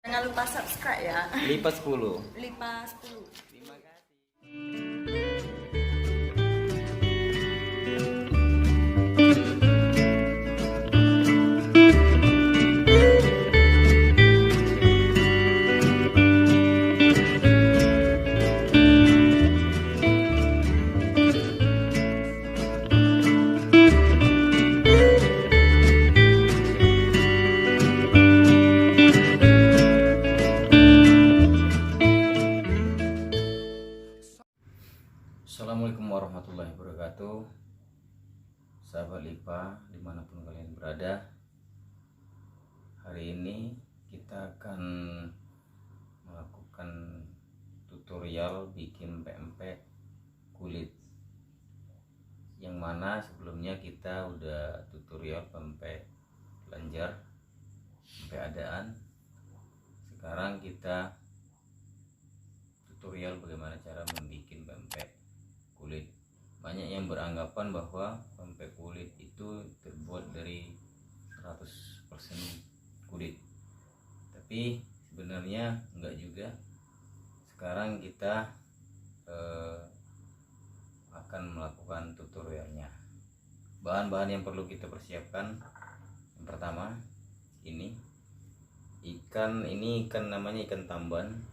Jangan lupa subscribe ya. Lipat 10. Lipat 10. Terima kasih. Assalamualaikum warahmatullahi wabarakatuh. Sahabat LIPA dimanapun kalian berada, hari ini kita akan melakukan tutorial bikin pempek kulit, yang mana sebelumnya kita udah tutorial pempek lenjer, pempek adaan. Sekarang kita tutorial bagaimana cara membuat pempek kulit. Banyak yang beranggapan bahwa pempek kulit itu terbuat dari 100% kulit, tapi sebenarnya enggak juga. Sekarang kita akan melakukan tutorialnya. Bahan-bahan yang perlu kita persiapkan, yang pertama ini ikan namanya ikan tamban.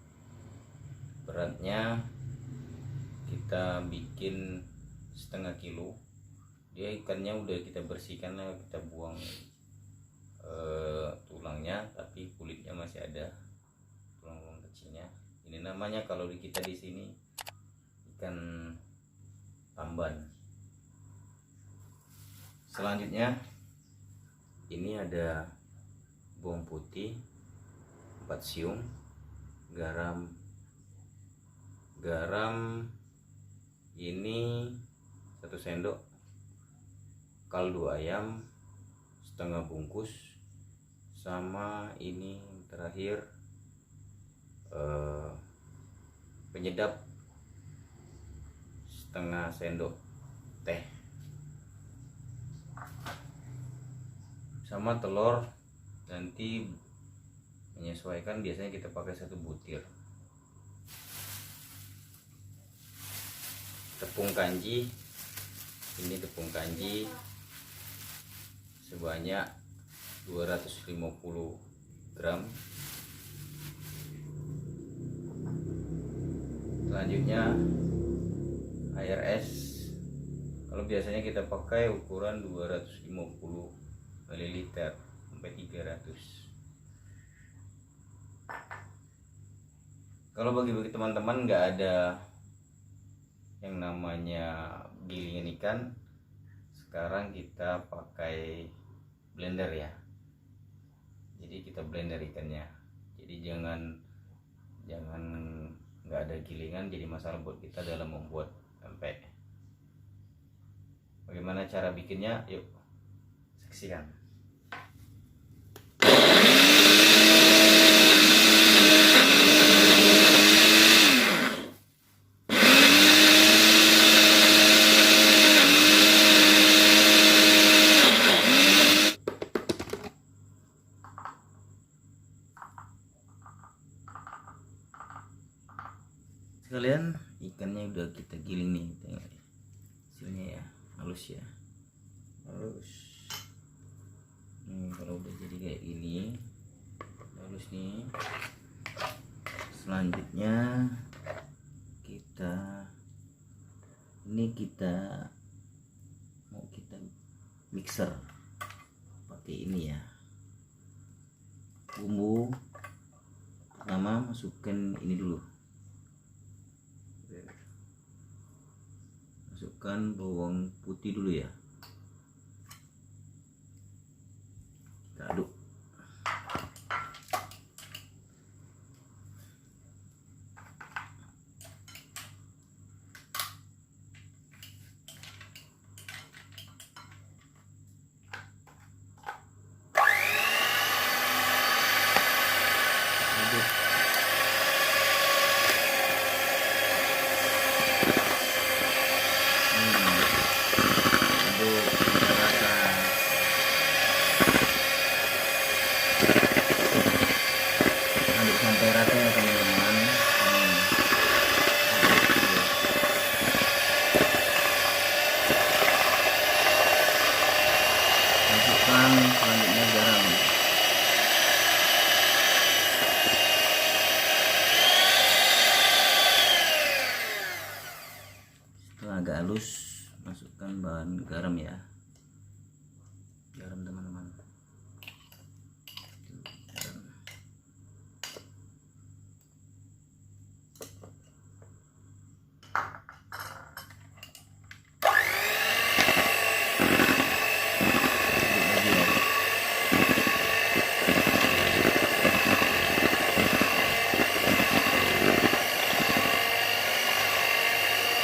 Beratnya kita bikin setengah kilo. Dia ikannya udah kita bersihkan, kita buang tulangnya, tapi kulitnya masih ada, tulang-tulang kecilnya. Ini namanya kalau kita di sini ikan tamban. Selanjutnya ini ada bawang putih 4 siung, garam ini 1 sendok, kaldu ayam setengah bungkus, sama ini terakhir penyedap setengah sendok teh, sama telur. Nanti menyesuaikan, biasanya kita pakai 1 butir. Tepung kanji, ini tepung kanji sebanyak 250 gram. Selanjutnya air es, kalau biasanya kita pakai ukuran 250 ml sampai 300. Kalau bagi teman-teman nggak ada yang namanya gilingan ikan, sekarang kita pakai blender ya. Jadi kita blender ikannya. Jadi jangan nggak ada gilingan, jadi masalah buat kita dalam membuat pempek. Bagaimana cara bikinnya? Yuk saksikan. Sekalian, ikannya udah kita giling nih, tengok hasilnya ya, halus ya, halus. Kalau udah jadi kayak gini halus nih, selanjutnya kita mau mixer pakai ini ya. Bumbu pertama masukkan ini dulu, masukkan bawang putih dulu ya, kita aduk. tambahkan selanjutnya garam. Setelah agak halus, masukkan bahan garam ya, garam teman-teman.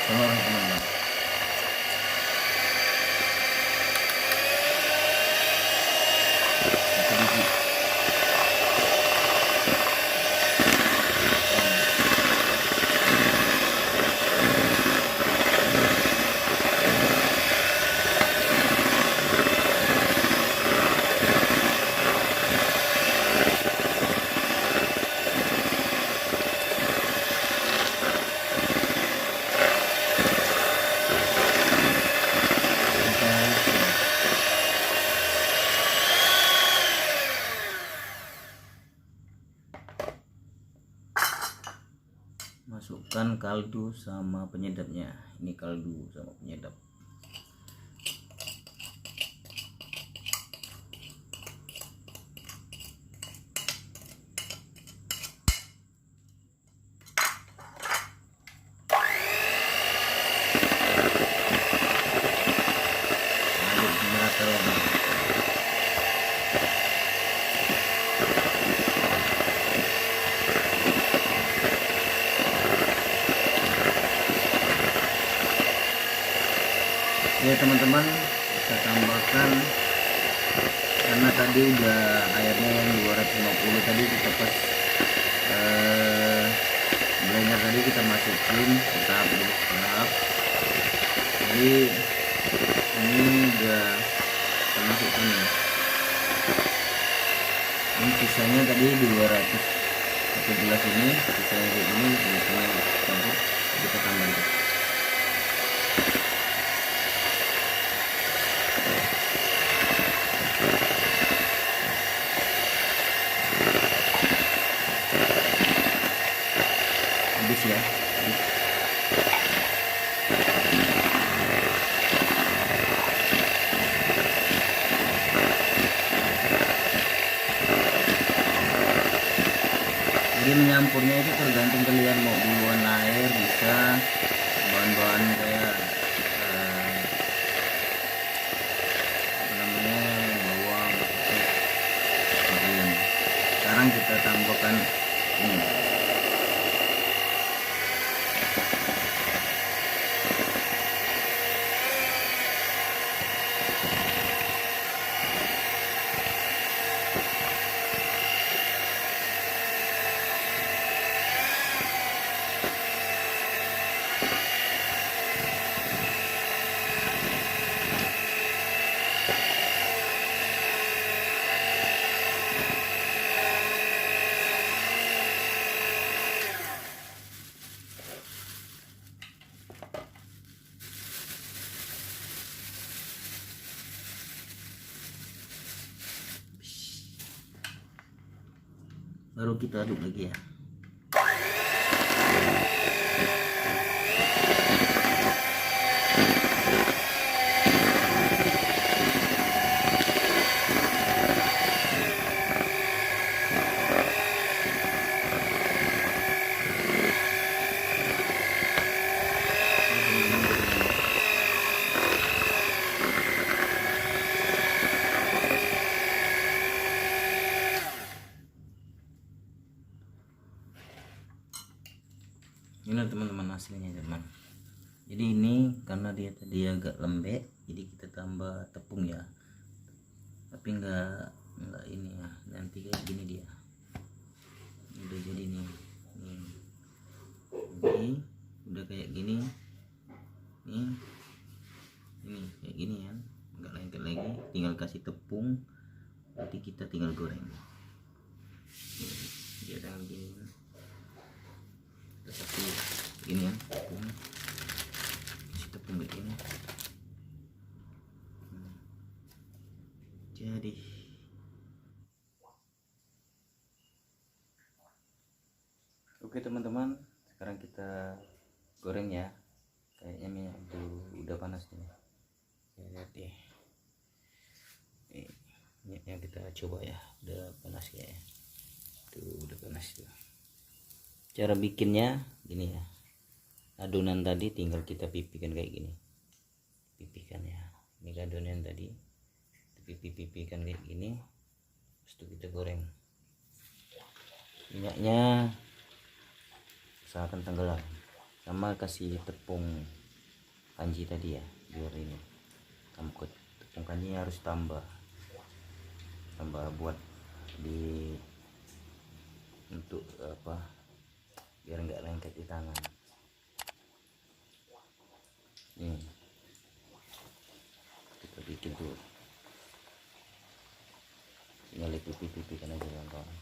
Telur teman-teman. Sedikit. Masukkan kaldu sama penyedapnya. Ini kaldu sama penyedap. Aduk merata lagi. Ya teman-teman, kita tambahkan, karena tadi udah airnya yang 250 tadi kita pas blender tadi kita masukin tahap demi tahap. Jadi ini udah kita masukkan ya. Ini sisanya tadi 200 satu gelas ini, sisanya kayak gini, sisanya campur kita tambahkan. Habis ya, habis. Jadi menyampurnya itu tergantung kalian mau duluan air, bisa bahan-bahan kayak apa namanya, bawang, kalian. Sekarang kita tambahkan ini. Baru kita aduk lagi ya. Ini teman-teman hasilnya teman. Jadi ini karena dia tadi agak lembek, jadi kita tambah tepung ya. Tapi enggak ini ya, nanti kayak gini dia. Udah jadi nih. Ini udah kayak gini. Ini kayak gini ya. Enggak lengket lagi, tinggal kasih tepung. Nanti kita tinggal goreng. Dia tinggal gini. Kasih ini ya, tepung, kasih tepung kayak gini. jadi. Oke teman-teman, sekarang kita goreng ya. Kayaknya minyak itu udah panas nih. Ya, lihat deh. Minyaknya kita coba ya, udah panas ya. Tuh udah panas tuh. Cara bikinnya gini ya. Adonan tadi tinggal kita pipihkan kayak gini. Pipihkan ya. Ini adonan tadi. Pipihkan kayak gini. Terus itu kita goreng. Minyaknya usahakan tenggelam, sama kasih tepung kanji tadi ya, biar ini tepung kanjinya harus tambah buat di untuk apa, biar nggak lengket di tangan. Nih kita bikin tuh, tinggal pipihkan aja kawan-kawan.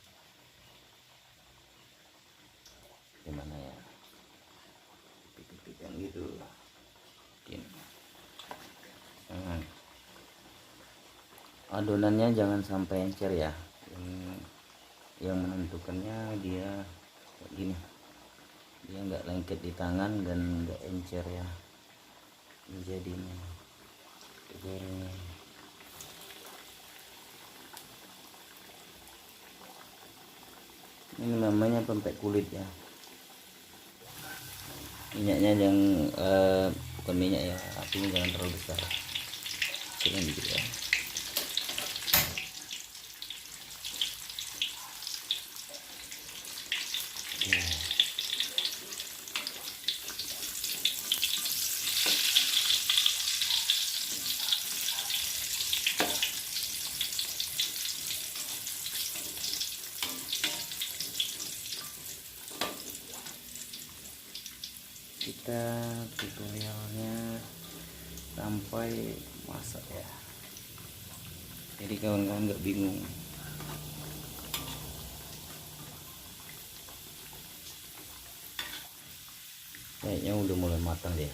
Gimana ya, pipihkan gitu. Adonannya jangan sampai encer ya, yang menentukannya dia kayak gini, dia nggak lengket di tangan dan nggak encer ya. Jadinya gorengnya ini namanya pempek kulit ya. Minyaknya yang bukan minyak ya, apinya jangan terlalu besar, kecilin dikit ya. Kita tutorialnya sampai masak ya, jadi kawan-kawan nggak bingung. Kayaknya udah mulai matang deh.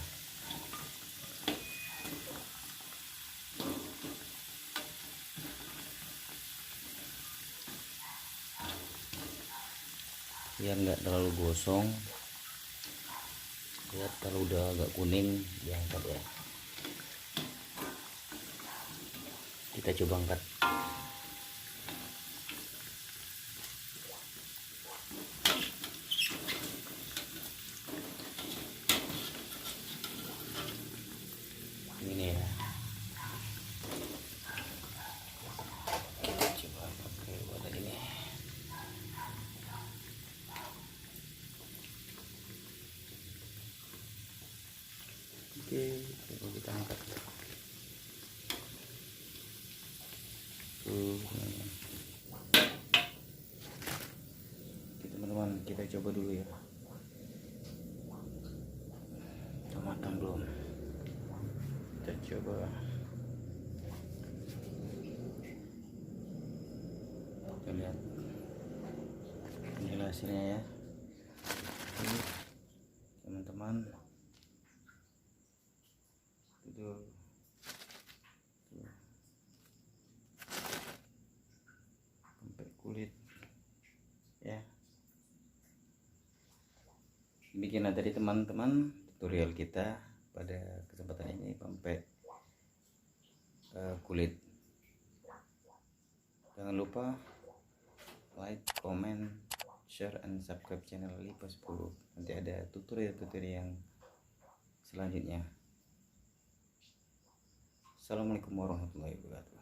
Biar nggak terlalu gosong. Lihat kalau udah agak kuning diangkat ya. Kita coba angkat. Ini ya. Kita coba pakai wadah ini. Oke, coba kita angkat. Teman-teman, kita coba dulu ya. Matang belum? Kita coba. Kita lihat. Inilah hasilnya ya. Ini, teman-teman. Itu. Pempek kulit. Ya. Bikinlah tadi teman-teman tutorial kita pada kesempatan ini pempek kulit. Jangan lupa like, comment, share, and subscribe channel Lipa 10. Nanti ada tutorial-tutorial yang selanjutnya. Assalamualaikum warahmatullahi wabarakatuh.